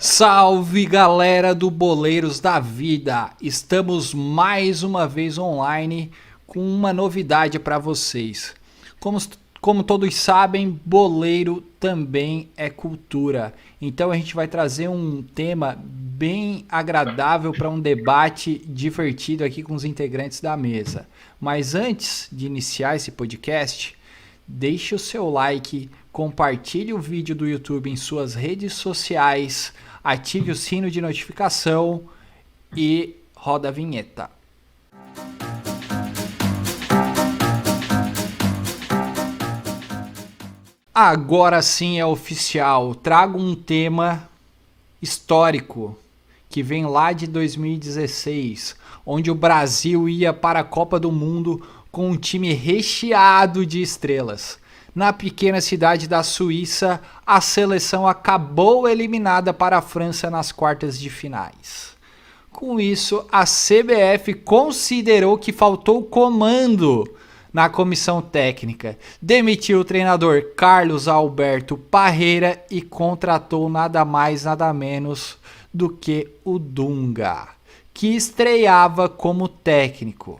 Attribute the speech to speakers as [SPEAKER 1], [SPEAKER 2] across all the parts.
[SPEAKER 1] Salve galera do Boleiros da Vida! Estamos mais uma vez online com uma novidade para vocês. Como todos sabem, boleiro também é cultura. Então a gente vai trazer um tema bem agradável para um debate divertido aqui com os integrantes da mesa. Mas antes de iniciar esse podcast, deixe o seu like, compartilhe o vídeo do YouTube em suas redes sociais, ative o sino de notificação e roda a vinheta. Agora sim é oficial, trago um tema histórico que vem lá de 2016, onde o Brasil ia para a Copa do Mundo com um time recheado de estrelas. Na pequena cidade da Suíça, a seleção acabou eliminada para a França nas quartas de finais. Com isso, a CBF considerou que faltou comando na comissão técnica, demitiu o treinador Carlos Alberto Parreira e contratou nada mais nada menos do que o Dunga, que estreava como técnico.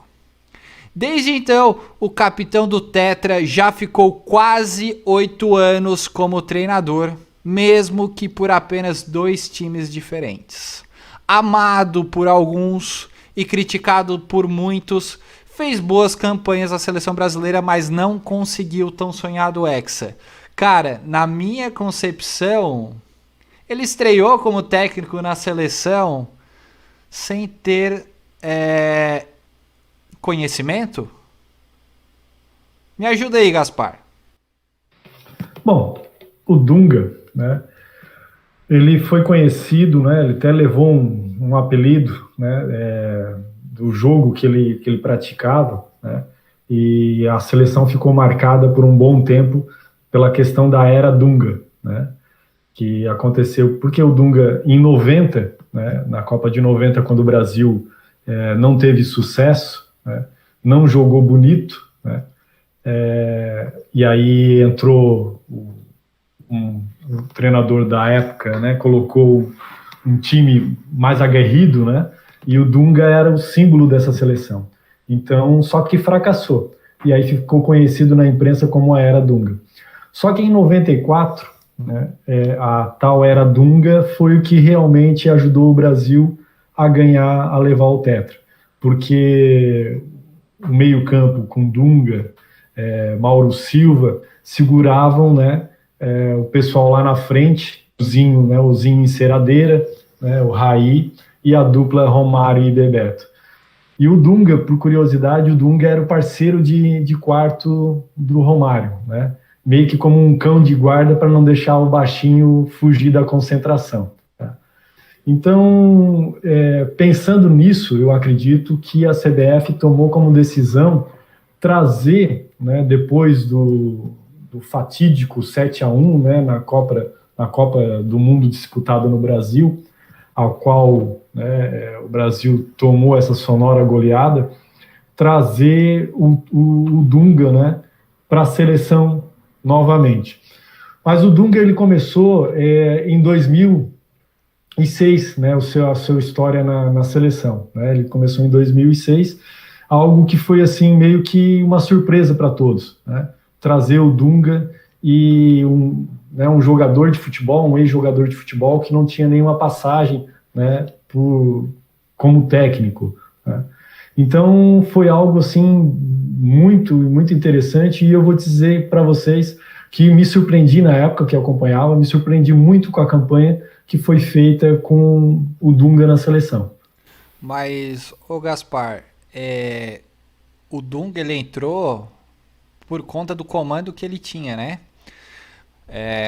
[SPEAKER 1] Desde então, o capitão do Tetra já ficou quase 8 anos como treinador, mesmo que por apenas 2 times diferentes. Amado por alguns e criticado por muitos, fez boas campanhas na seleção brasileira, mas não conseguiu o tão sonhado Hexa. Cara, na minha concepção, ele estreou como técnico na seleção sem ter conhecimento? Me ajuda aí, Gaspar.
[SPEAKER 2] Bom, o Dunga, né, ele foi conhecido, né, ele até levou um apelido, né, do jogo que ele praticava, né, e a seleção ficou marcada por um bom tempo pela questão da era Dunga, né, que aconteceu porque o Dunga em 90, né, na Copa de 90, quando o Brasil não teve sucesso, né, não jogou bonito, né, e aí entrou um treinador da época, né, colocou um time mais aguerrido, né, e o Dunga era o símbolo dessa seleção. Então, só que fracassou. E aí ficou conhecido na imprensa como a Era Dunga. Só que em 94, né, a tal Era Dunga foi o que realmente ajudou o Brasil a ganhar, a levar o Tetra. Porque o meio-campo com Dunga, Mauro Silva, seguravam, né, o pessoal lá na frente, o Zinho Enceradeira, né, o Raí, e a dupla Romário e Bebeto. E o Dunga, por curiosidade, o Dunga era o parceiro de quarto do Romário, né, meio que como um cão de guarda para não deixar o baixinho fugir da concentração. Tá? Então, pensando nisso, eu acredito que a CBF tomou como decisão trazer, né, depois do fatídico 7-1, né, na Copa do Mundo disputada no Brasil, ao qual, né, o Brasil tomou essa sonora goleada, trazer o Dunga, né, para a seleção novamente. Mas o Dunga ele começou em 2006, né, a sua história na seleção. Né, ele começou em 2006, algo que foi assim meio que uma surpresa para todos, né, trazer o Dunga e um jogador de futebol, um ex-jogador de futebol que não tinha nenhuma passagem, né, como técnico. Né. Então foi algo assim muito, muito interessante, e eu vou dizer para vocês que me surpreendi na época que eu acompanhava, me surpreendi muito com a campanha que foi feita com o Dunga na seleção.
[SPEAKER 1] Mas, ô Gaspar, o Dunga ele entrou por conta do comando que ele tinha, né?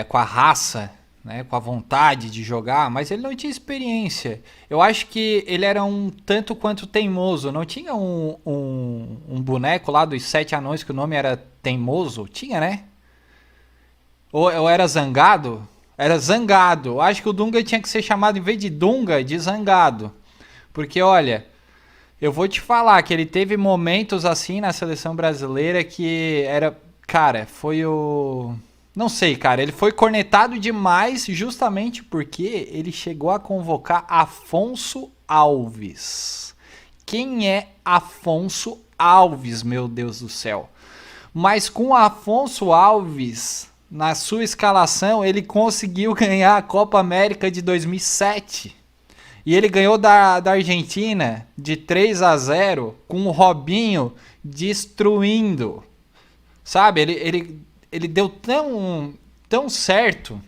[SPEAKER 1] Com a raça, né? Com a vontade de jogar, mas ele não tinha experiência. Eu acho que ele era um tanto quanto teimoso. Não tinha um boneco lá dos 7 anões que o nome era Teimoso? Tinha, né? Ou era Zangado? Era Zangado. Eu acho que o Dunga tinha que ser chamado, em vez de Dunga, de Zangado. Porque, olha, eu vou te falar que ele teve momentos assim na seleção brasileira que era... Cara, foi o Não sei, cara. Ele foi cornetado demais justamente porque ele chegou a convocar Afonso Alves. Quem é Afonso Alves, meu Deus do céu? Mas com Afonso Alves na sua escalação, ele conseguiu ganhar a Copa América de 2007. E ele ganhou da Argentina de 3-0 com o Robinho destruindo. Sabe, ele deu tão certo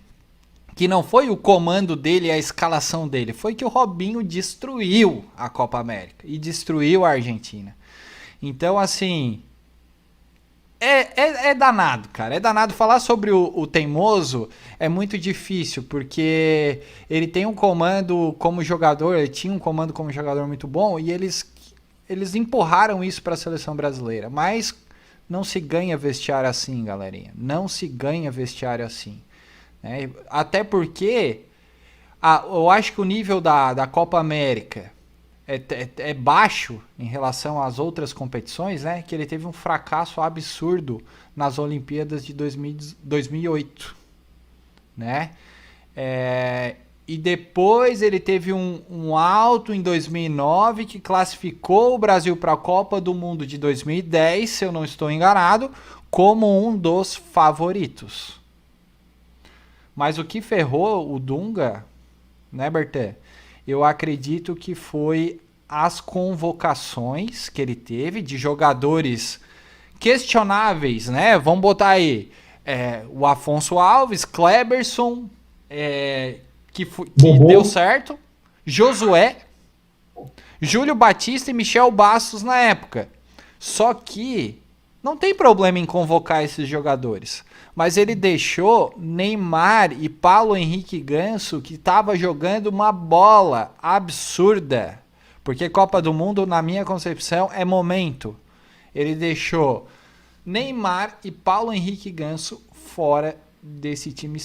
[SPEAKER 1] que não foi o comando dele e a escalação dele. Foi que o Robinho destruiu a Copa América e destruiu a Argentina. Então, assim... É danado, cara. É danado. Falar sobre o Teimoso é muito difícil, porque ele tem um comando como jogador, ele tinha um comando como jogador muito bom, e eles empurraram isso para a seleção brasileira. Mas não se ganha vestiário assim, galerinha. Não se ganha vestiário assim. Né? Até porque eu acho que o nível da Copa América é baixo em relação às outras competições, né? Que ele teve um fracasso absurdo nas Olimpíadas de 2008, né? E depois ele teve um alto em 2009 que classificou o Brasil para a Copa do Mundo de 2010, se eu não estou enganado, como um dos favoritos. Mas o que ferrou o Dunga, né, Berté? Eu acredito que foi as convocações que ele teve de jogadores questionáveis, né? Vamos botar aí o Afonso Alves, Kleberson, que deu certo, Josué, Júlio Batista e Michel Bastos na época. Só que não tem problema em convocar esses jogadores. Mas ele deixou Neymar e Paulo Henrique Ganso, que estava jogando uma bola absurda. Porque Copa do Mundo, na minha concepção, é momento. Ele deixou Neymar e Paulo Henrique Ganso fora desse time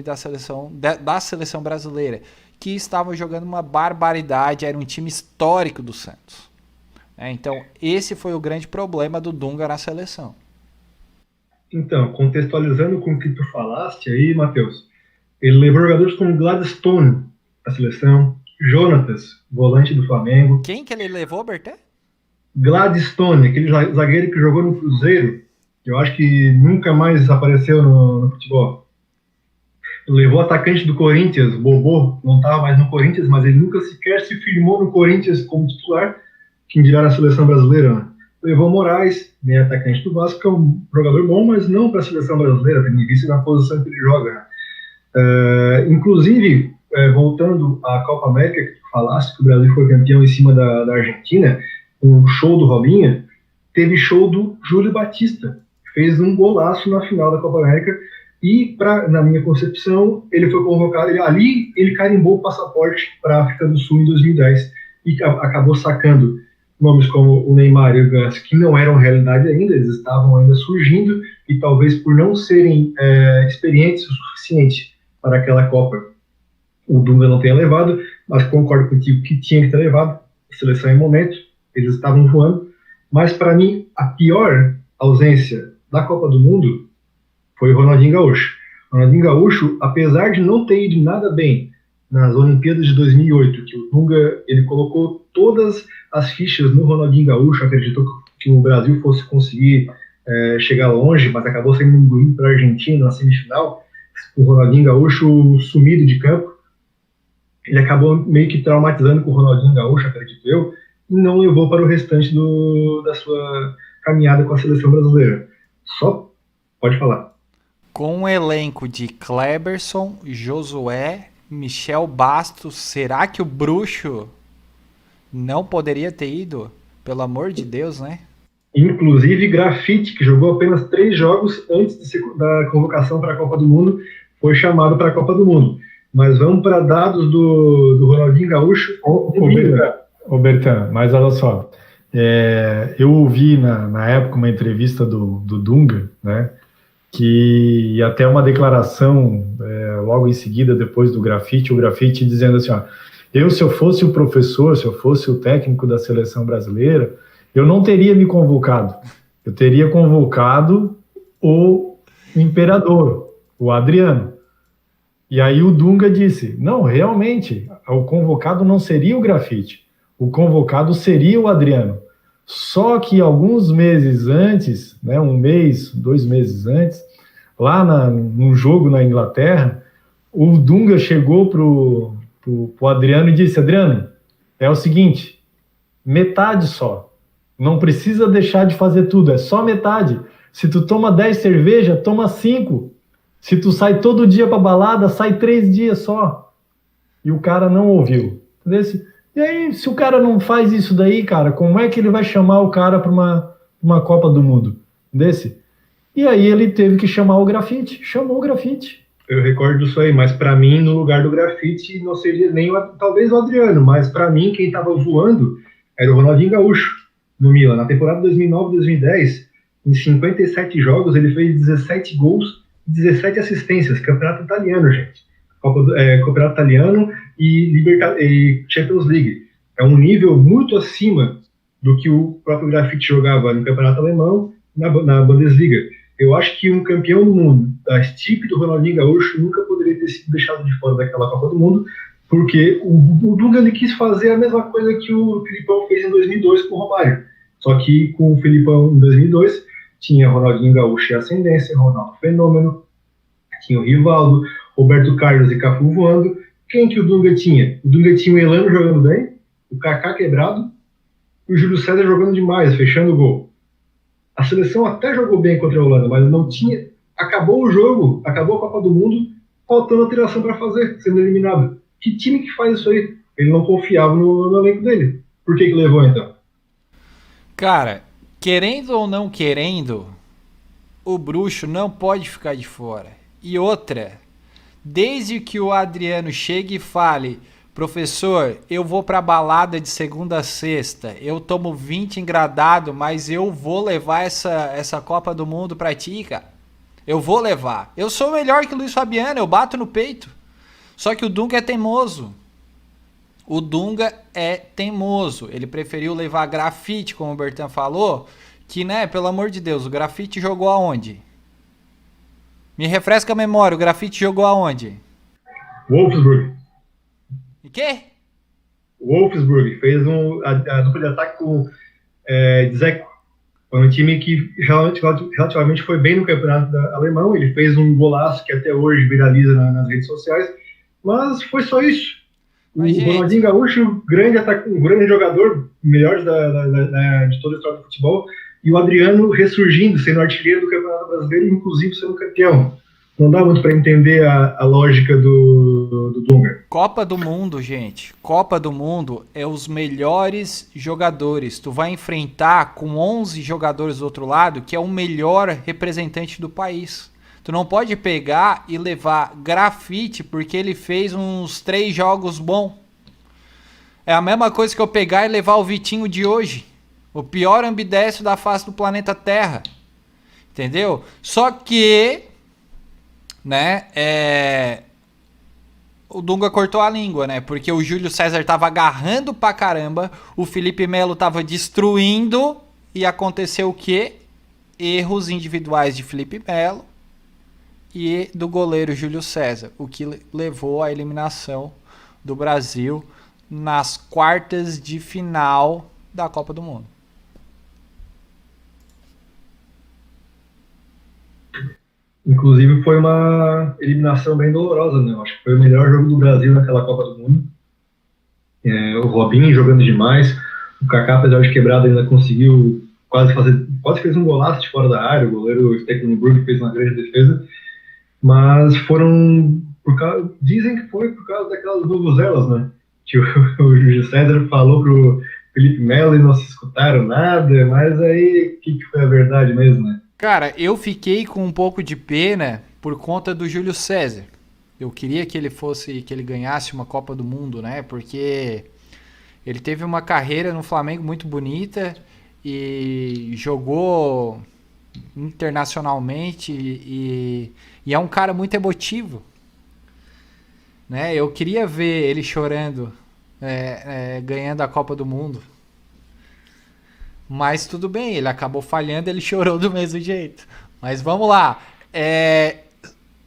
[SPEAKER 1] da seleção brasileira, que estava jogando uma barbaridade, era um time histórico do Santos. Então, esse foi o grande problema do Dunga na seleção.
[SPEAKER 3] Então, contextualizando com o que tu falaste aí, Matheus, ele levou jogadores como Gladstone da seleção, Jonatas, volante do Flamengo.
[SPEAKER 1] Quem que ele levou, Berté?
[SPEAKER 3] Gladstone, aquele zagueiro que jogou no Cruzeiro, que eu acho que nunca mais apareceu no futebol. Ele levou o atacante do Corinthians, Bobô, não estava mais no Corinthians, mas ele nunca sequer se firmou no Corinthians como titular, quem dirá na seleção brasileira, né? Levou Moraes, atacante do Vasco, que é um jogador bom, mas não para a seleção brasileira, tendo em vista na posição que ele joga. Inclusive, voltando à Copa América, que tu falaste, que o Brasil foi campeão em cima da Argentina, um show do Robinho, teve show do Júlio Batista, fez um golaço na final da Copa América, e, na minha concepção, ele foi convocado, ali ele carimbou o passaporte para a África do Sul em 2010, e acabou sacando nomes como o Neymar e o Ganso, que não eram realidade ainda, eles estavam ainda surgindo, e talvez por não serem experientes o suficiente para aquela Copa, o Dunga não tenha levado, mas concordo contigo que tinha que ter levado, a seleção em momento, eles estavam voando, mas para mim a pior ausência da Copa do Mundo foi o Ronaldinho Gaúcho. O Ronaldinho Gaúcho, apesar de não ter ido nada bem nas Olimpíadas de 2008, que o Dunga ele colocou todas as fichas no Ronaldinho Gaúcho, acreditou que o Brasil fosse conseguir chegar longe, mas acabou sendo engolido para a Argentina na semifinal. O Ronaldinho Gaúcho sumido de campo, ele acabou meio que traumatizando com o Ronaldinho Gaúcho, acredito eu, e não levou para o restante da sua caminhada com a seleção brasileira. Só pode falar.
[SPEAKER 1] Com um elenco de Kleberson, Josué, Michel Bastos, será que o Bruxo não poderia ter ido? Pelo amor de Deus, né?
[SPEAKER 3] Inclusive Grafite, que jogou apenas 3 jogos antes da convocação para a Copa do Mundo, foi chamado para a Copa do Mundo. Mas vamos para dados do Ronaldinho Gaúcho.
[SPEAKER 2] Ô Bertan, mas olha só, eu ouvi na época uma entrevista do Dunga, né, que até uma declaração logo em seguida, depois do Grafite, o Grafite dizendo assim, ó, se eu fosse o professor, se eu fosse o técnico da seleção brasileira, eu não teria me convocado, eu teria convocado o imperador, o Adriano. E aí o Dunga disse, não, realmente, o convocado não seria o Graffiti, o convocado seria o Adriano. Só que alguns meses antes, né, 1 mês, 2 meses antes, lá num jogo na Inglaterra, o Dunga chegou pro Adriano e disse, Adriano, é o seguinte, metade só, não precisa deixar de fazer tudo, é só metade. Se tu toma 10 cerveja, toma 5. Se tu sai todo dia pra balada, sai 3 dias só. E o cara não ouviu. E aí, se o cara não faz isso daí, cara, como é que ele vai chamar o cara para uma Copa do Mundo? E aí ele teve que chamar o Graffiti. Chamou o Graffiti.
[SPEAKER 3] Eu recordo disso aí, mas para mim, no lugar do Graffiti, não seria nem talvez o Adriano, mas para mim, quem estava voando era o Ronaldinho Gaúcho, no Milan. Na temporada 2009-2010, em 57 jogos, ele fez 17 gols e 17 assistências. Campeonato italiano, gente. Campeonato italiano e Champions League. É um nível muito acima do que o próprio Graffiti jogava no campeonato alemão, na Bundesliga. Eu acho que um campeão do mundo da estipe do Ronaldinho Gaúcho nunca poderia ter sido deixado de fora daquela Copa do Mundo, porque o Dunga ele quis fazer a mesma coisa que o Filipão fez em 2002 com o Romário. Só que com o Filipão em 2002 tinha Ronaldinho Gaúcho e Ascendência, Ronaldo Fenômeno, tinha o Rivaldo, Roberto Carlos e Cafu voando. Quem que o Dunga tinha? O Dunga tinha o Elano jogando bem, o Kaká quebrado e o Júlio César jogando demais, fechando o gol. A seleção até jogou bem contra a Holanda, mas não tinha. Acabou o jogo, acabou a Copa do Mundo, faltando alteração para fazer, sendo eliminado. Que time que faz isso aí? Ele não confiava no elenco dele. Por que levou então?
[SPEAKER 1] Cara, querendo ou não querendo, o bruxo não pode ficar de fora. E outra, desde que o Adriano chegue e fale, professor, eu vou pra balada de segunda a sexta, eu tomo 20 engradado, mas eu vou levar essa Copa do Mundo pra ti, cara. Eu vou levar. Eu sou melhor que o Luiz Fabiano, eu bato no peito. Só que o Dunga é teimoso. O Dunga é teimoso. Ele preferiu levar Graffiti, como o Bertan falou, que, né, pelo amor de Deus, o Graffiti jogou aonde? Me refresca a memória, o Graffiti jogou aonde?
[SPEAKER 3] Wolfsburg.
[SPEAKER 1] E quê?
[SPEAKER 3] Wolfsburg fez a dupla de ataque com Dzeko. Foi um time que relativamente foi bem no campeonato alemão. Ele fez um golaço que até hoje viraliza nas redes sociais. Mas foi só isso.
[SPEAKER 1] Mas,
[SPEAKER 3] o Ronaldinho Gaúcho, um grande jogador, melhor de toda a história do futebol. E o Adriano ressurgindo, sendo artilheiro do Campeonato Brasileiro, inclusive sendo campeão. Não dá muito para entender a lógica do Dunga.
[SPEAKER 1] Copa do Mundo, gente. Copa do Mundo é os melhores jogadores. Tu vai enfrentar com 11 jogadores do outro lado, que é o melhor representante do país. Tu não pode pegar e levar Graffiti porque ele fez uns 3 jogos bons. É a mesma coisa que eu pegar e levar o Vitinho de hoje. O pior ambidestro da face do planeta Terra. Entendeu? Só que... né, o Dunga cortou a língua, né, porque o Júlio César tava agarrando pra caramba, o Felipe Melo tava destruindo, e aconteceu o quê? Erros individuais de Felipe Melo e do goleiro Júlio César, o que levou à eliminação do Brasil nas quartas de final da Copa do Mundo.
[SPEAKER 3] Inclusive foi uma eliminação bem dolorosa, né? Eu acho que foi o melhor jogo do Brasil naquela Copa do Mundo. O Robinho jogando demais, o Kaká, apesar de quebrado, ainda conseguiu quase fez um golaço de fora da área, o goleiro Stecklenburg fez uma grande defesa, mas dizem que foi por causa daquelas vuvuzelas, né? Que o Júlio César falou pro Felipe Melo e não se escutaram nada, mas aí o que foi a verdade mesmo, né?
[SPEAKER 1] Cara, eu fiquei com um pouco de pena por conta do Júlio César. Eu queria que ele ganhasse uma Copa do Mundo, né? Porque ele teve uma carreira no Flamengo muito bonita e jogou internacionalmente e é um cara muito emotivo, né? Eu queria ver ele chorando, ganhando a Copa do Mundo. Mas tudo bem, ele acabou falhando, ele chorou do mesmo jeito. Mas vamos lá.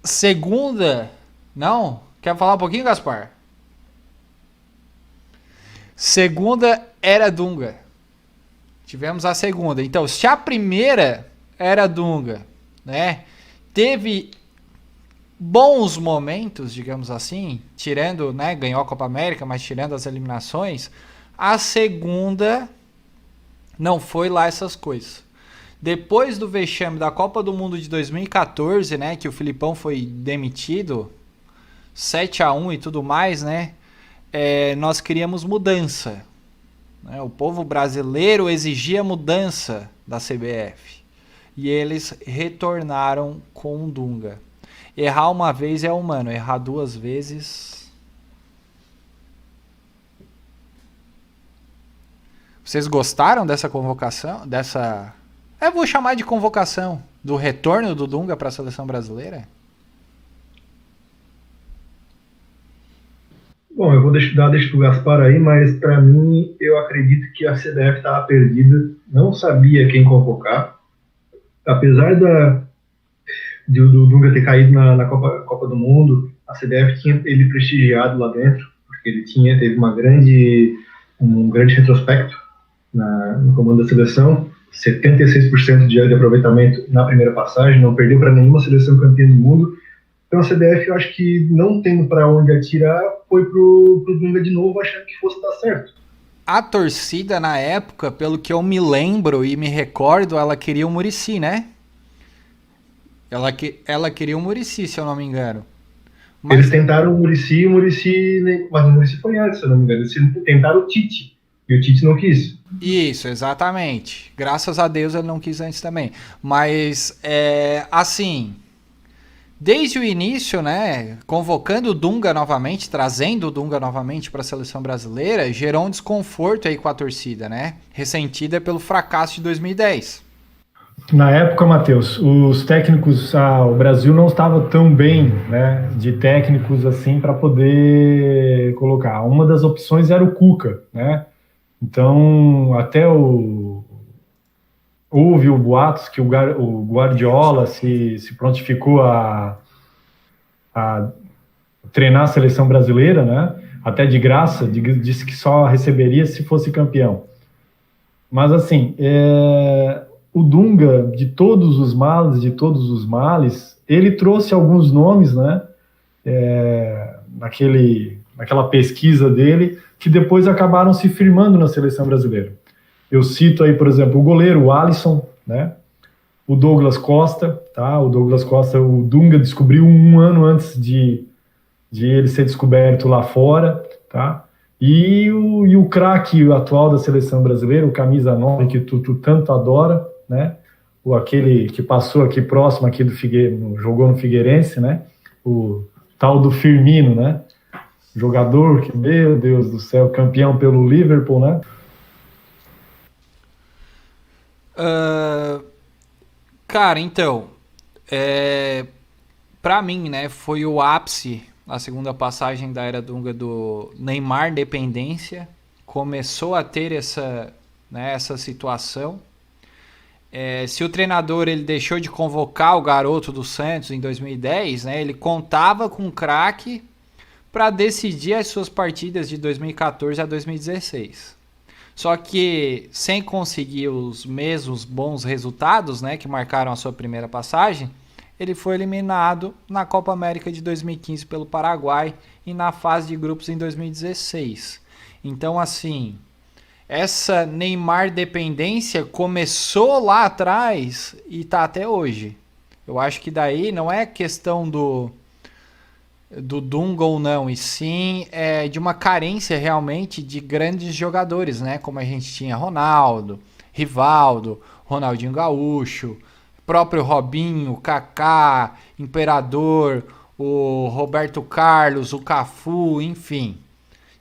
[SPEAKER 1] Segunda... Não? Quer falar um pouquinho, Gaspar? Segunda era Dunga. Tivemos a segunda. Então, se a primeira era Dunga, né? Teve bons momentos, digamos assim, tirando, né? Ganhou a Copa América, mas tirando as eliminações. A segunda não foi lá essas coisas. Depois do vexame da Copa do Mundo de 2014, né? Que o Filipão foi demitido, 7-1 e tudo mais, né? Nós queríamos mudança. Né? O povo brasileiro exigia mudança da CBF. E eles retornaram com o Dunga. Errar uma vez é humano, errar duas vezes... Vocês gostaram dessa convocação? Eu vou chamar de convocação. Do retorno do Dunga para a seleção brasileira?
[SPEAKER 3] Bom, eu vou dar deixa pro Gaspar aí, mas para mim, eu acredito que a CBF estava perdida, não sabia quem convocar. Apesar do Dunga ter caído na Copa do Mundo, a CBF tinha ele prestigiado lá dentro, porque ele teve um grande retrospecto no comando da seleção, 76% de aproveitamento na primeira passagem, não perdeu para nenhuma seleção campeã do mundo. Então a CBF, eu acho que não tendo para onde atirar, foi pro Dunga de novo, achando que fosse dar certo.
[SPEAKER 1] A torcida na época, pelo que eu me lembro e me recordo, ela queria o Muricy, né? Ela queria o Muricy, se eu não me engano.
[SPEAKER 3] Mas... Eles tentaram o Muricy, mas o Muricy foi antes, se eu não me engano. Eles tentaram o Tite, e o Tite não quis.
[SPEAKER 1] Isso, exatamente. Graças a Deus ele não quis antes também. Mas, assim... Desde o início, né, convocando o Dunga novamente, trazendo o Dunga novamente para a seleção brasileira, gerou um desconforto aí com a torcida, né, ressentida pelo fracasso de 2010.
[SPEAKER 2] Na época, Matheus, os técnicos, o Brasil não estava tão bem, né, de técnicos assim para poder colocar. Uma das opções era o Cuca, né, então até houve o boatos que o Guardiola se prontificou a treinar a seleção brasileira, né? Até de graça, disse que só receberia se fosse campeão. Mas assim, o Dunga, de todos os males, ele trouxe alguns nomes, né? Naquela pesquisa dele, que depois acabaram se firmando na seleção brasileira. Eu cito aí, por exemplo, o goleiro, o Alisson, né? O Douglas Costa, tá? O Douglas Costa, o Dunga descobriu um ano antes de ele ser descoberto lá fora, tá? E o craque atual da seleção brasileira, o camisa 9, que tu tanto adora, né? Aquele que passou aqui próximo aqui do jogou no Figueirense, né? O tal do Firmino, né? Jogador que, meu Deus do céu, campeão pelo Liverpool, né?
[SPEAKER 1] Cara, então, pra mim, né, foi o ápice, a segunda passagem da era Dunga do Neymar dependência, começou a ter essa situação. Se o treinador ele deixou de convocar o garoto do Santos em 2010, né, ele contava com o craque para decidir as suas partidas de 2014 a 2016. Só que sem conseguir os mesmos bons resultados, né, que marcaram a sua primeira passagem, ele foi eliminado na Copa América de 2015 pelo Paraguai e na fase de grupos em 2016. Então, assim, essa Neymar dependência começou lá atrás e está até hoje. Eu acho que daí não é questão do Dunga ou não, e sim de uma carência realmente de grandes jogadores, né? Como a gente tinha Ronaldo, Rivaldo, Ronaldinho Gaúcho, próprio Robinho, Kaká, Imperador, o Roberto Carlos, o Cafu, enfim.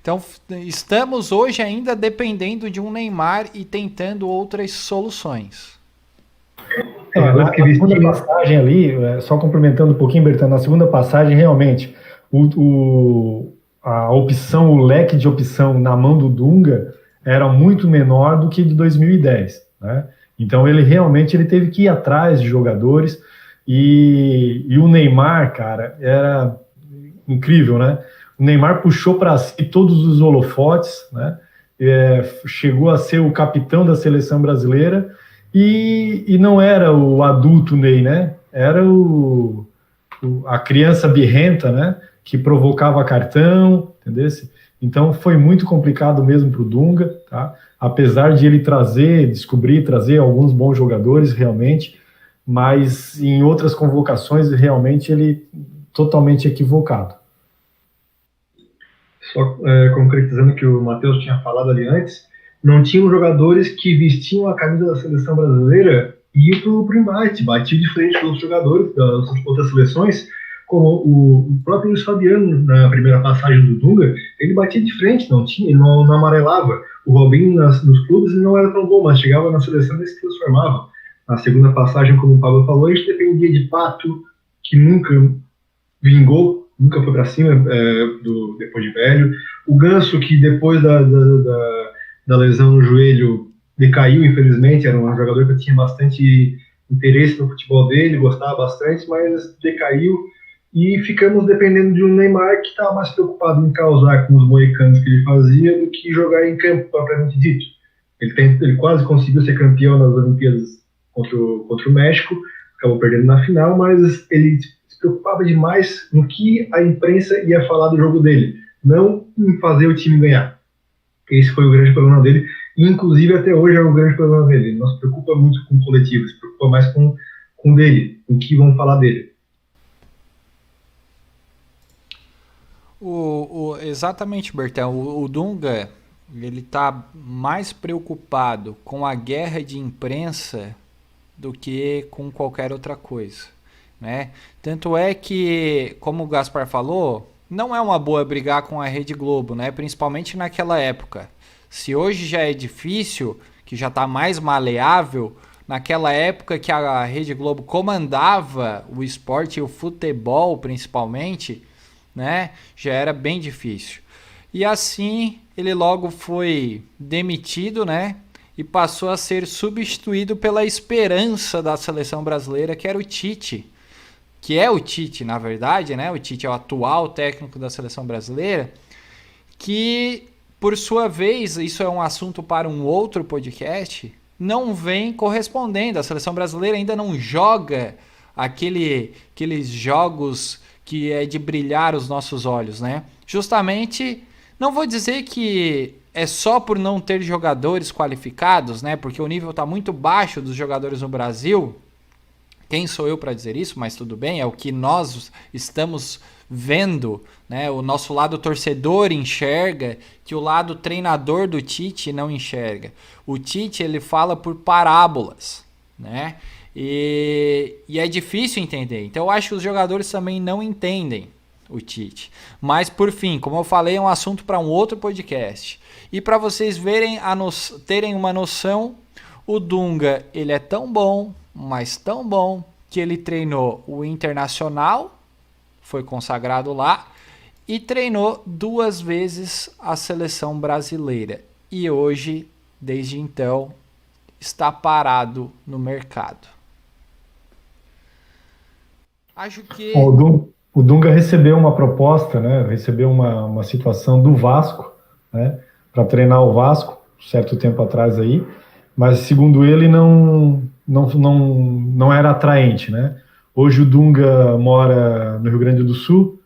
[SPEAKER 1] Então estamos hoje ainda dependendo de um Neymar e tentando outras soluções.
[SPEAKER 2] Na segunda passagem ali, só complementando um pouquinho, Bertão, na segunda passagem, realmente, a opção, o leque de opção na mão do Dunga era muito menor do que de 2010, né? Então ele realmente teve que ir atrás de jogadores, E o Neymar, cara, era incrível, né? O Neymar puxou para si todos os holofotes, né? Chegou a ser o capitão da seleção brasileira e não era o adulto Ney, né? Era a criança birrenta, né? Que provocava cartão, entendeu? Então foi muito complicado mesmo para o Dunga, tá? Apesar de ele trazer alguns bons jogadores realmente, mas em outras convocações realmente ele totalmente equivocado.
[SPEAKER 3] Só concretizando o que o Matheus tinha falado ali antes, não tinham jogadores que vestiam a camisa da seleção brasileira e iam para o embate, batiam de frente com os jogadores das outras seleções, como o próprio Luiz Fabiano, na primeira passagem do Dunga, ele batia de frente, ele não amarelava. O Robinho nos clubes não era tão bom, mas chegava na seleção e se transformava. Na segunda passagem, como o Pablo falou, a gente dependia de Pato, que nunca vingou, nunca foi para cima depois de velho. O Ganso, que depois da lesão no joelho decaiu, infelizmente, era um jogador que tinha bastante interesse no futebol dele, gostava bastante, mas decaiu. E ficamos dependendo de um Neymar que estava mais preocupado em causar com os moicanos que ele fazia do que jogar em campo, propriamente dito. Ele quase conseguiu ser campeão nas Olimpíadas contra o México, acabou perdendo na final, mas ele se preocupava demais no que a imprensa ia falar do jogo dele, não em fazer o time ganhar. Esse foi o grande problema dele, e inclusive até hoje é o grande problema dele. Ele não se preocupa muito com o coletivo, se preocupa mais com dele, com o que vão falar dele.
[SPEAKER 1] Exatamente, Bertão. O Dunga, ele tá mais preocupado com a guerra de imprensa do que com qualquer outra coisa, né? Tanto é que, como o Gaspar falou, não é uma boa brigar com a Rede Globo, né? Principalmente naquela época. Se hoje já é difícil, que já tá mais maleável, naquela época que a Rede Globo comandava o esporte e o futebol principalmente, né, já era bem difícil. E assim ele logo foi demitido, né, e passou a ser substituído pela esperança da seleção brasileira, que era o Tite, que é o Tite, na verdade, né? O Tite é o atual técnico da seleção brasileira, que, por sua vez, isso é um assunto para um outro podcast, não vem correspondendo. A seleção brasileira ainda não joga aqueles jogos que é de brilhar os nossos olhos, né? Justamente, não vou dizer que é só por não ter jogadores qualificados, né? Porque o nível está muito baixo dos jogadores no Brasil. Quem sou eu para dizer isso? Mas tudo bem, é o que nós estamos vendo, né? O nosso lado torcedor enxerga, que o lado treinador do Tite não enxerga. O Tite, ele fala por parábolas, né? E é difícil entender. Então eu acho que os jogadores também não entendem o Tite. Mas por fim, como eu falei, é um assunto para um outro podcast. E para vocês verem, terem uma noção, o Dunga, ele é tão bom, mas tão bom, que ele treinou o Internacional, foi consagrado lá, e treinou 2 vezes a seleção brasileira. E hoje, desde então, está parado no mercado. Acho que...
[SPEAKER 2] O Dunga recebeu uma proposta, né? Recebeu uma situação do Vasco, né? Para treinar o Vasco, certo tempo atrás aí, mas segundo ele não era atraente, né? Hoje o Dunga mora no Rio Grande do Sul,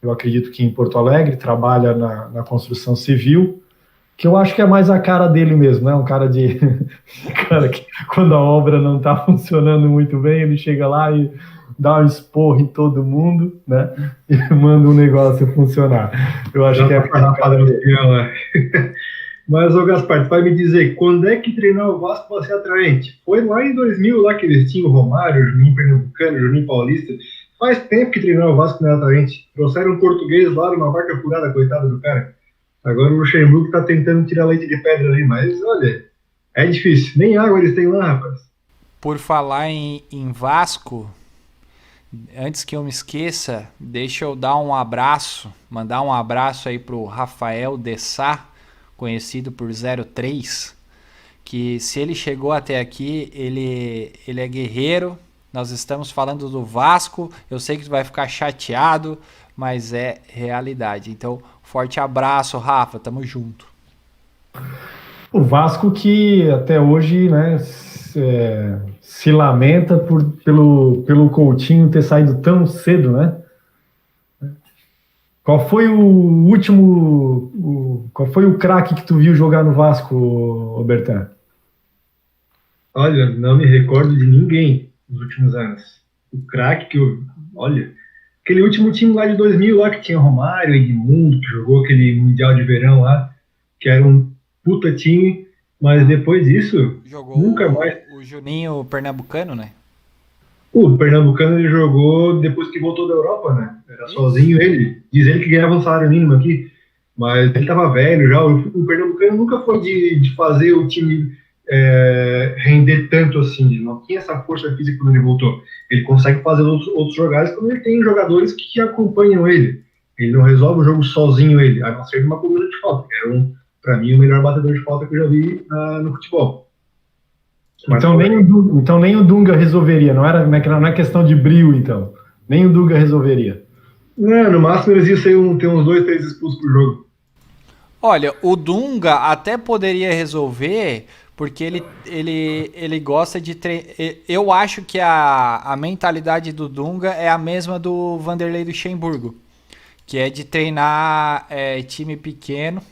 [SPEAKER 2] eu acredito que em Porto Alegre, trabalha na construção civil, que eu acho que é mais a cara dele mesmo, né? Um cara cara que quando a obra não está funcionando muito bem, ele chega lá e dá um esporro em todo mundo, né? E manda o negócio funcionar. Eu acho que é a cara dele.
[SPEAKER 3] Mas, ô Gaspar, tu vai me dizer, quando é que treinar o Vasco vai ser atraente? Foi lá em 2000, lá que eles tinham o Romário, o Juninho Pernambucano, o Juninho Paulista. Faz tempo que treinar o Vasco não é atraente. Trouxeram um português lá numa vaca furada, coitado do cara. Agora o Luxemburgo tá tentando tirar leite de pedra ali, mas olha, é difícil. Nem água eles têm lá, rapaz.
[SPEAKER 1] Por falar em Vasco, antes que eu me esqueça, deixa eu dar um abraço, mandar um abraço aí pro Rafael Dessá, conhecido por 03, que se ele chegou até aqui, ele é guerreiro, Nós estamos falando do Vasco. Eu sei que tu vai ficar chateado, mas é realidade. Então, forte abraço, Rafa. Tamo junto.
[SPEAKER 2] O Vasco que até hoje, né, se lamenta pelo Coutinho ter saído tão cedo, né? Qual foi o craque que tu viu jogar no Vasco, Bertan?
[SPEAKER 3] Olha, não me recordo de ninguém nos últimos anos. O craque que eu... Olha, aquele último time lá de 2000, lá que tinha Romário, Edmundo, que jogou aquele Mundial de Verão lá, que era um puta time, mas depois disso,
[SPEAKER 1] Jogou
[SPEAKER 3] nunca mais.
[SPEAKER 1] o Juninho Pernambucano, né?
[SPEAKER 3] O Pernambucano ele jogou depois que voltou da Europa, né? Era sozinho ele. Diz ele que ganhava um salário mínimo aqui, mas ele tava velho já. O Pernambucano nunca foi de fazer o time render tanto assim. Ele não tinha essa força física quando ele voltou. Ele consegue fazer outros jogadas quando ele tem jogadores que acompanham ele. Ele não resolve o jogo sozinho, ele, a não ser de uma cobrança de falta. Era, para mim, o melhor batedor de falta que eu já vi no futebol.
[SPEAKER 2] Então nem o Dunga resolveria, não é questão de brio, então. Nem o Dunga resolveria.
[SPEAKER 3] Não, no máximo eles iam ter uns 2, 3 expulsos por jogo.
[SPEAKER 1] Olha, o Dunga até poderia resolver, porque ele gosta de treinar. Eu acho que a mentalidade do Dunga é a mesma do Vanderlei Luxemburgo, que é de treinar time pequeno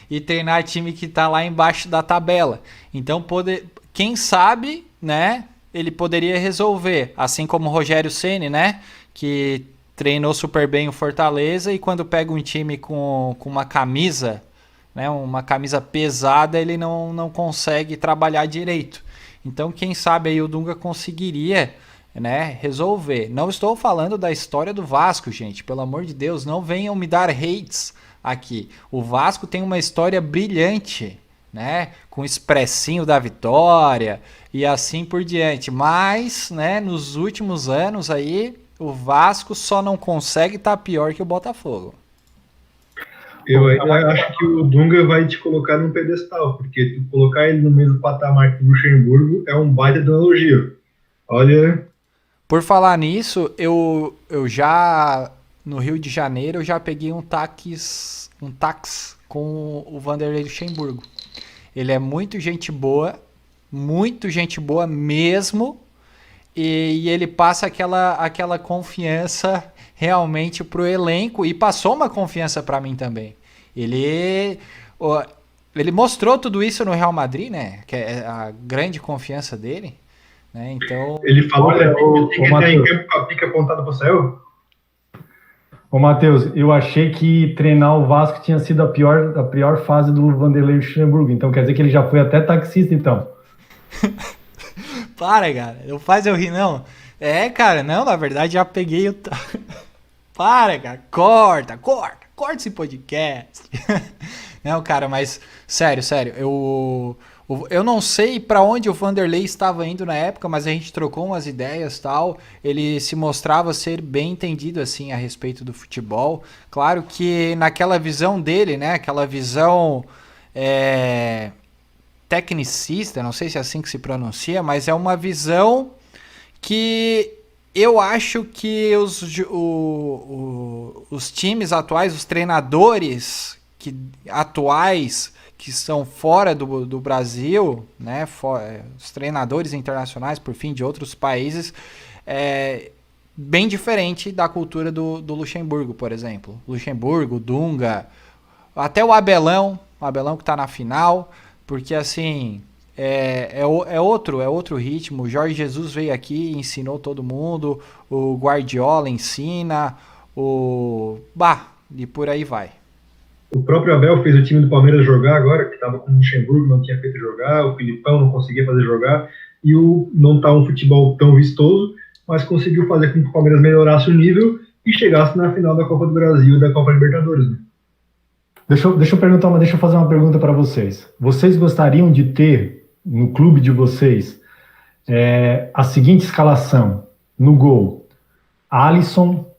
[SPEAKER 1] e treinar time que tá lá embaixo da tabela. Então, quem sabe, né, ele poderia resolver, assim como o Rogério Ceni, né, que treinou super bem o Fortaleza e quando pega um time com uma camisa, né, uma camisa pesada, ele não consegue trabalhar direito. Então, quem sabe aí o Dunga conseguiria, né, resolver. Não estou falando da história do Vasco, gente, pelo amor de Deus, não venham me dar hates aqui. O Vasco tem uma história brilhante, né, com o expressinho da vitória e assim por diante, mas, né, nos últimos anos aí o Vasco só não consegue estar pior que o Botafogo.
[SPEAKER 3] Eu ainda acho que o Dunga vai te colocar num pedestal, porque tu colocar ele no mesmo patamar que o Luxemburgo é um baita de um elogio. Olha...
[SPEAKER 1] Por falar nisso, eu já no Rio de Janeiro eu já peguei um táxi com o Vanderlei Luxemburgo. Ele é muito gente boa mesmo, e ele passa aquela confiança realmente pro elenco, e passou uma confiança para mim também. Ele mostrou tudo isso no Real Madrid, né, que é a grande confiança dele, né, então...
[SPEAKER 3] Ele falou que tem em campo com a pica apontada pro céu.
[SPEAKER 2] Ô, Matheus, eu achei que treinar o Vasco tinha sido a pior fase do Vanderlei Luxemburgo. Então quer dizer que ele já foi até taxista, então.
[SPEAKER 1] Para, cara. Não faz eu rir, não. Cara, não, na verdade já peguei o... Para, cara. Corta esse podcast. Não, cara, mas... Sério. Eu não sei pra onde o Vanderlei estava indo na época, mas a gente trocou umas ideias e tal. Ele se mostrava ser bem entendido assim a respeito do futebol. Claro que naquela visão dele, né? Aquela visão tecnicista, não sei se é assim que se pronuncia, mas é uma visão que eu acho que os times atuais, os treinadores atuais que são fora do Brasil, né, os treinadores internacionais, por fim, de outros países, bem diferente da cultura do Luxemburgo, por exemplo. Luxemburgo, Dunga, até o Abelão que está na final, porque assim, é outro ritmo. O Jorge Jesus veio aqui e ensinou todo mundo, o Guardiola ensina, e por aí vai.
[SPEAKER 3] O próprio Abel fez o time do Palmeiras jogar agora, que estava com o Luxemburgo, não tinha feito jogar, o Filipão não conseguia fazer jogar, e não está um futebol tão vistoso, mas conseguiu fazer com que o Palmeiras melhorasse o nível e chegasse na final da Copa do Brasil e da Copa Libertadores. Né?
[SPEAKER 2] Deixa eu fazer uma pergunta para vocês. Vocês gostariam de ter, no clube de vocês, a seguinte escalação: no gol, Alisson,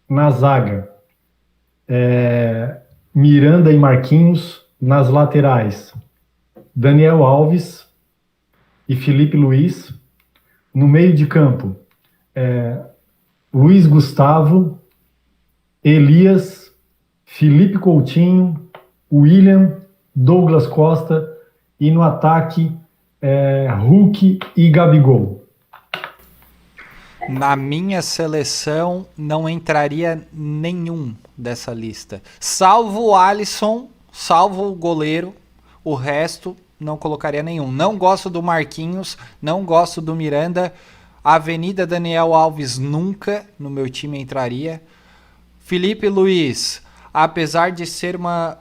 [SPEAKER 2] na zaga, Miranda e Marquinhos, nas laterais, Daniel Alves e Felipe Luiz, no meio de campo, Luiz Gustavo, Elias, Felipe Coutinho, William, Douglas Costa e no ataque Hulk e Gabigol.
[SPEAKER 1] Na minha seleção não entraria nenhum dessa lista, salvo o Alisson, salvo o goleiro, o resto não colocaria nenhum. Não gosto do Marquinhos, não gosto do Miranda, Avenida Daniel Alves nunca no meu time entraria. Felipe Luiz, apesar de ser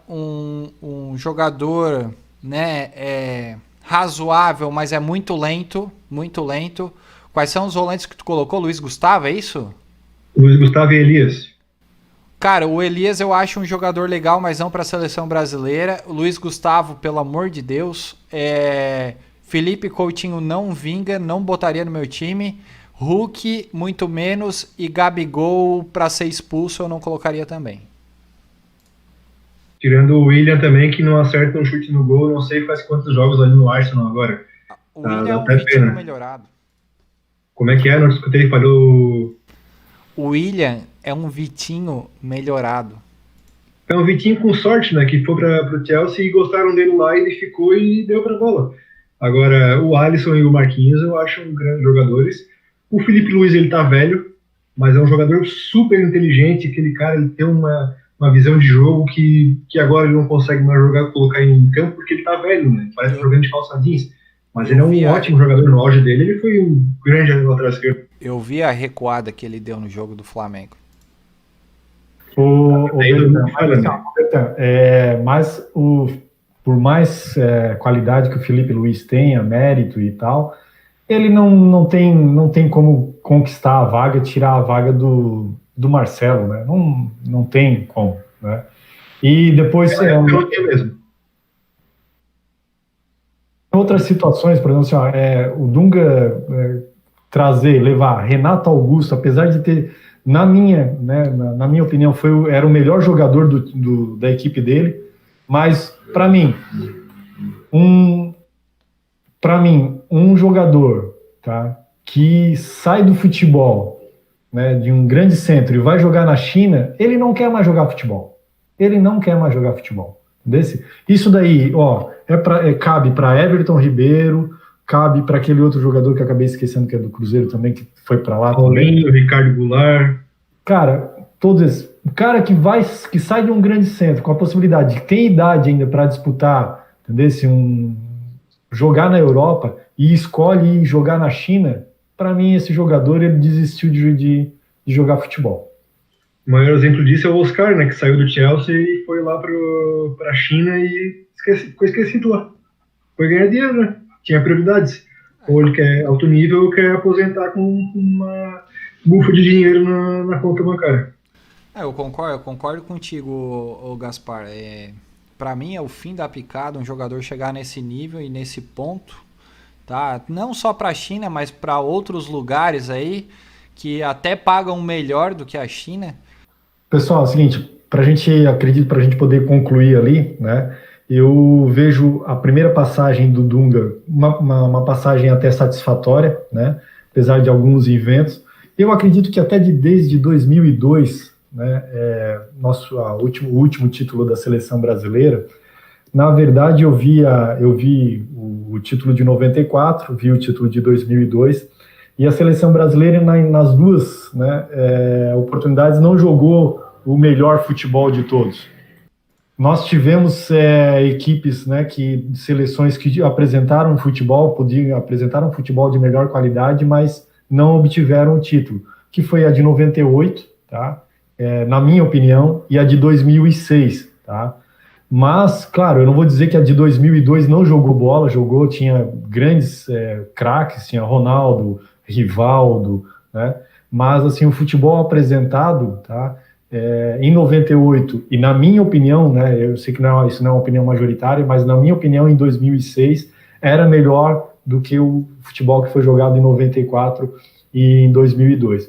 [SPEAKER 1] um jogador, né, razoável, mas é muito lento, muito lento. Quais são os volantes que tu colocou? Luiz Gustavo, é isso?
[SPEAKER 3] Luiz Gustavo e Elias.
[SPEAKER 1] Cara, o Elias eu acho um jogador legal, mas não para a seleção brasileira. O Luiz Gustavo, pelo amor de Deus. Felipe Coutinho não vinga, não botaria no meu time. Hulk, muito menos. E Gabigol, para ser expulso, eu não colocaria também.
[SPEAKER 3] Tirando o William também, que não acerta um chute no gol, não sei faz quantos jogos ali no Arsenal agora.
[SPEAKER 1] O William é um Vitinho melhorado.
[SPEAKER 3] Como é que é? Não escutei, falou.
[SPEAKER 1] O William é um Vitinho melhorado.
[SPEAKER 3] É um Vitinho com sorte, né? Que foi para o Chelsea e gostaram dele lá, ele ficou e deu para bola. Agora, o Alisson e o Marquinhos eu acho grandes jogadores. O Felipe Luiz, ele tá velho, mas é um jogador super inteligente. Aquele cara, ele tem uma visão de jogo que agora ele não consegue mais jogar, colocar em campo porque ele tá velho, né? Parece jogando de calça jeans. Mas ele é um ótimo jogador. No auge dele, ele foi um grande lateral esquerdo.
[SPEAKER 1] Eu vi a recuada que ele deu no jogo do Flamengo.
[SPEAKER 2] Por mais qualidade que o Felipe Luiz tenha, mérito e tal, ele não tem como conquistar a vaga, tirar a vaga do Marcelo, né? Não tem como, né? E depois...
[SPEAKER 3] não tem mesmo.
[SPEAKER 2] Outras situações, por exemplo, assim, o Dunga levar Renato Augusto, apesar de ter, na minha opinião, era o melhor jogador da equipe dele, mas para mim, um jogador, tá, que sai do futebol, né, de um grande centro e vai jogar na China, ele não quer mais jogar futebol. Isso daí, cabe para Everton Ribeiro, cabe para aquele outro jogador que eu acabei esquecendo, que é do Cruzeiro também, que foi para lá também.
[SPEAKER 3] Ricardo Goulart.
[SPEAKER 2] Cara, todos esses. O cara que sai de um grande centro com a possibilidade de ter idade ainda para disputar, entendeu? Jogar na Europa e escolhe jogar na China, para mim esse jogador ele desistiu de jogar futebol.
[SPEAKER 3] O maior exemplo disso é o Oscar, né, que saiu do Chelsea e foi lá para a China e ficou esquecido lá. Foi ganhar dinheiro, né? Tinha prioridades. Ou ele quer alto nível ou quer aposentar com uma bufa de dinheiro na conta bancária.
[SPEAKER 1] Eu concordo contigo, Gaspar. Para mim é o fim da picada um jogador chegar nesse nível e nesse ponto, tá? Não só para a China, mas para outros lugares aí que até pagam melhor do que a China.
[SPEAKER 2] Pessoal, é o seguinte, para a gente poder concluir ali, né? Eu vejo a primeira passagem do Dunga uma passagem até satisfatória, né? Apesar de alguns eventos. Eu acredito que até desde 2002, né, o último título da seleção brasileira, na verdade eu vi o título de 94, vi o título de 2002, e a seleção brasileira nas duas, né, oportunidades não jogou o melhor futebol de todos. Nós tivemos equipes, né, seleções que apresentaram futebol de melhor qualidade, mas não obtiveram o título, que foi a de 98, tá? Na minha opinião, e a de 2006, tá? Mas, claro, eu não vou dizer que a de 2002 não jogou bola, tinha grandes craques, tinha Ronaldo, Rivaldo, né? Mas, assim, o futebol apresentado, tá? Em 98, e na minha opinião, né, eu sei que isso não é uma opinião majoritária, mas na minha opinião, em 2006, era melhor do que o futebol que foi jogado em 94 e em 2002.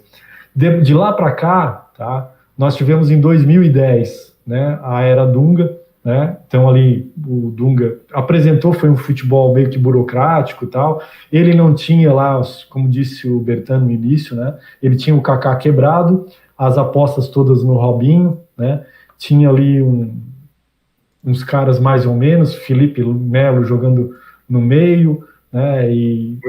[SPEAKER 2] De lá para cá, tá, nós tivemos em 2010, né, a era Dunga, né? Então ali o Dunga apresentou, foi um futebol meio que burocrático e tal. Ele não tinha lá, como disse o Bertano no início, né? Ele tinha o Kaká quebrado, as apostas todas no Robinho, né? Tinha ali uns caras mais ou menos, Felipe Melo jogando no meio, né? E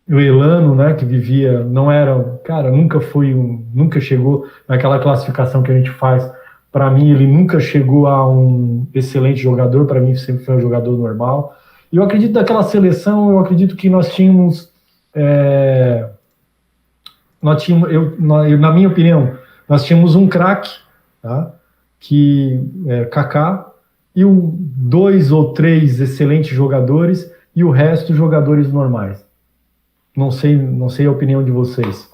[SPEAKER 2] o Elano, né? Que vivia, não era, cara, nunca chegou naquela classificação que a gente faz. Para mim, ele nunca chegou a um excelente jogador, para mim sempre foi um jogador normal. E eu acredito daquela seleção, eu acredito que nós tínhamos, na minha opinião, nós tínhamos um craque, tá? Kaká, e dois ou três excelentes jogadores, e o resto jogadores normais. Não sei a opinião de vocês.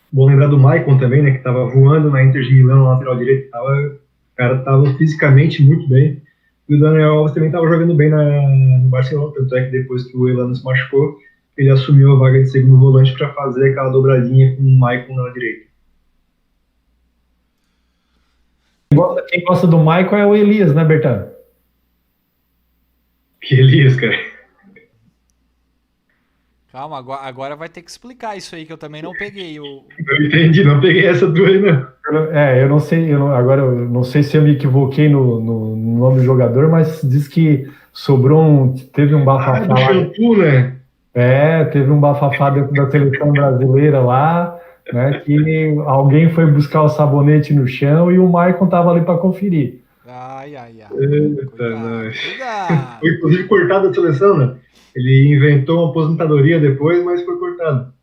[SPEAKER 3] Bom lembrar do Maicon também, né, que estava voando na Inter de Milão, no lateral direito. O cara estava fisicamente muito bem. E o Daniel Alves também estava jogando bem no Barcelona, tanto é que depois que o Elano se machucou, ele assumiu a vaga de segundo volante para fazer aquela dobradinha com o Maicon na direita.
[SPEAKER 2] Quem gosta do Maicon é o Elias, né, Bertano?
[SPEAKER 3] Que Elias, cara.
[SPEAKER 1] Calma, agora vai ter que explicar isso aí, que eu também não peguei.
[SPEAKER 3] Não entendi, não peguei essa tua aí, não.
[SPEAKER 2] Eu não sei, agora eu não sei se eu me equivoquei no nome do jogador, mas diz que teve um bafafá
[SPEAKER 3] do shampoo, né?
[SPEAKER 2] Teve um bafafá dentro da seleção brasileira lá, né, que alguém foi buscar o sabonete no chão e o Maicon tava ali para conferir.
[SPEAKER 1] Ai.
[SPEAKER 3] Cuidado. Foi inclusive cortado da seleção, né? Ele inventou uma aposentadoria depois, mas foi cortado.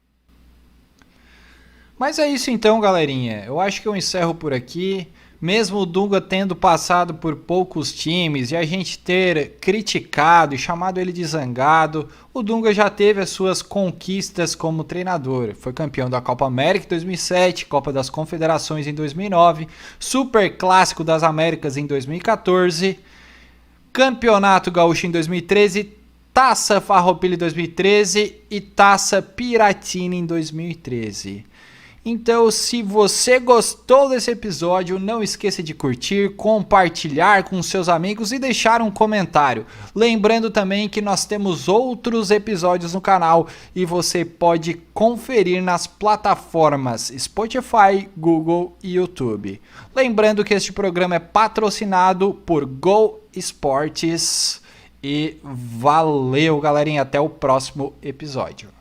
[SPEAKER 1] Mas é isso então, galerinha. Eu acho que eu encerro por aqui. Mesmo o Dunga tendo passado por poucos times e a gente ter criticado e chamado ele de zangado, o Dunga já teve as suas conquistas como treinador. Foi campeão da Copa América em 2007, Copa das Confederações em 2009, Super Clássico das Américas em 2014, Campeonato Gaúcho em 2013, Taça Farroupilha em 2013 e Taça Piratini em 2013. Então, se você gostou desse episódio, não esqueça de curtir, compartilhar com seus amigos e deixar um comentário. Lembrando também que nós temos outros episódios no canal e você pode conferir nas plataformas Spotify, Google e YouTube. Lembrando que este programa é patrocinado por Go Esportes. E valeu, galerinha. Até o próximo episódio.